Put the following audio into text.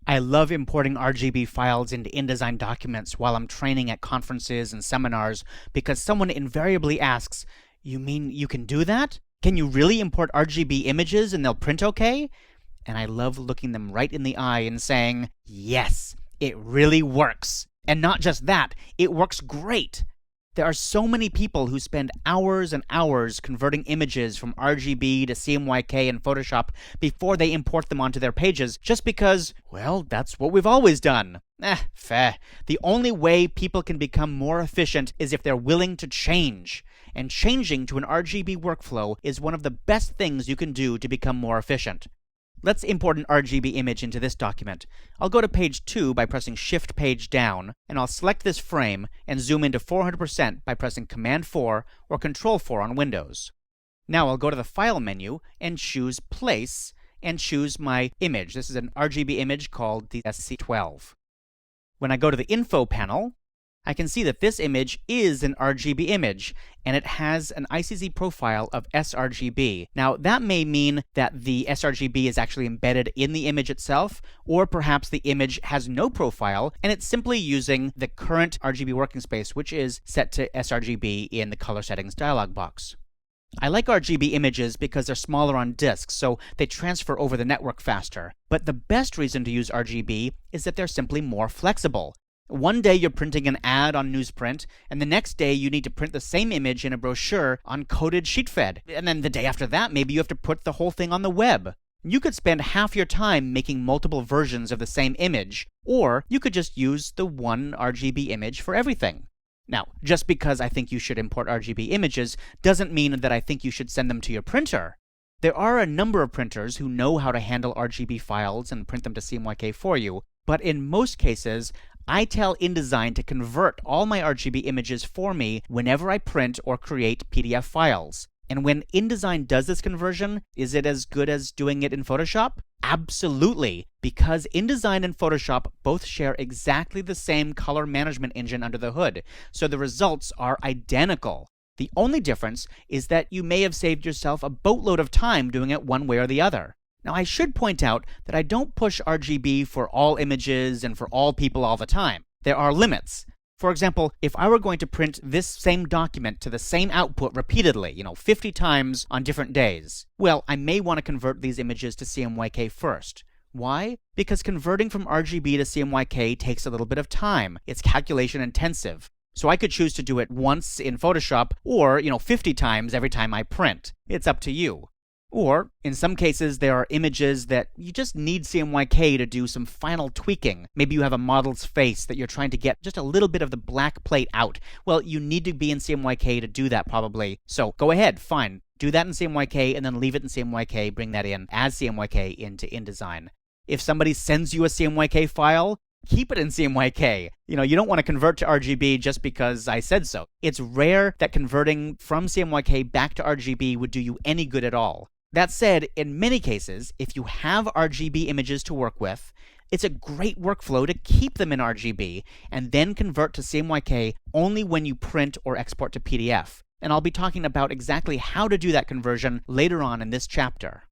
I love importing RGB files into InDesign documents while I'm training at conferences and seminars because someone invariably asks, "You mean you can do that? Can you really import RGB images and they'll print okay?" And I love looking them right in the eye and saying, "Yes, it really works. And not just that, it works great." There are so many people who spend hours and hours converting images from RGB to CMYK in Photoshop before they import them onto their pages just because, well, that's what we've always done. Feh. The only way people can become more efficient is if they're willing to change. And changing to an RGB workflow is one of the best things you can do to become more efficient. Let's import an RGB image into this document. I'll go to page 2 by pressing Shift Page Down, and I'll select this frame and zoom into 400% by pressing Command 4 or Control 4 on Windows. Now I'll go to the File menu and choose Place and choose my image. This is an RGB image called the SC12. When I go to the Info panel, I can see that this image is an RGB image, and it has an ICZ profile of sRGB. Now, that may mean that the sRGB is actually embedded in the image itself, or perhaps the image has no profile, and it's simply using the current RGB working space, which is set to sRGB in the Color Settings dialog box. I like RGB images because they're smaller on disks, so they transfer over the network faster. But the best reason to use RGB is that they're simply more flexible. One day you're printing an ad on newsprint, and the next day you need to print the same image in a brochure on coded sheetfed. And then the day after that, maybe you have to put the whole thing on the web. You could spend half your time making multiple versions of the same image, or you could just use the one RGB image for everything. Now, just because I think you should import RGB images doesn't mean that I think you should send them to your printer. There are a number of printers who know how to handle RGB files and print them to CMYK for you, but in most cases, I tell InDesign to convert all my RGB images for me whenever I print or create PDF files. And when InDesign does this conversion, is it as good as doing it in Photoshop? Absolutely, because InDesign and Photoshop both share exactly the same color management engine under the hood, so the results are identical. The only difference is that you may have saved yourself a boatload of time doing it one way or the other. Now, I should point out that I don't push RGB for all images and for all people all the time. There are limits. For example, if I were going to print this same document to the same output repeatedly, 50 times on different days, well, I may want to convert these images to CMYK first. Why? Because converting from RGB to CMYK takes a little bit of time. It's calculation intensive. So I could choose to do it once in Photoshop or, 50 times every time I print. It's up to you. Or, in some cases, there are images that you just need CMYK to do some final tweaking. Maybe you have a model's face that you're trying to get just a little bit of the black plate out. Well, you need to be in CMYK to do that probably. So go ahead, fine. Do that in CMYK and then leave it in CMYK, bring that in as CMYK into InDesign. If somebody sends you a CMYK file, keep it in CMYK. You don't want to convert to RGB just because I said so. It's rare that converting from CMYK back to RGB would do you any good at all. That said, in many cases, if you have RGB images to work with, it's a great workflow to keep them in RGB and then convert to CMYK only when you print or export to PDF. And I'll be talking about exactly how to do that conversion later on in this chapter.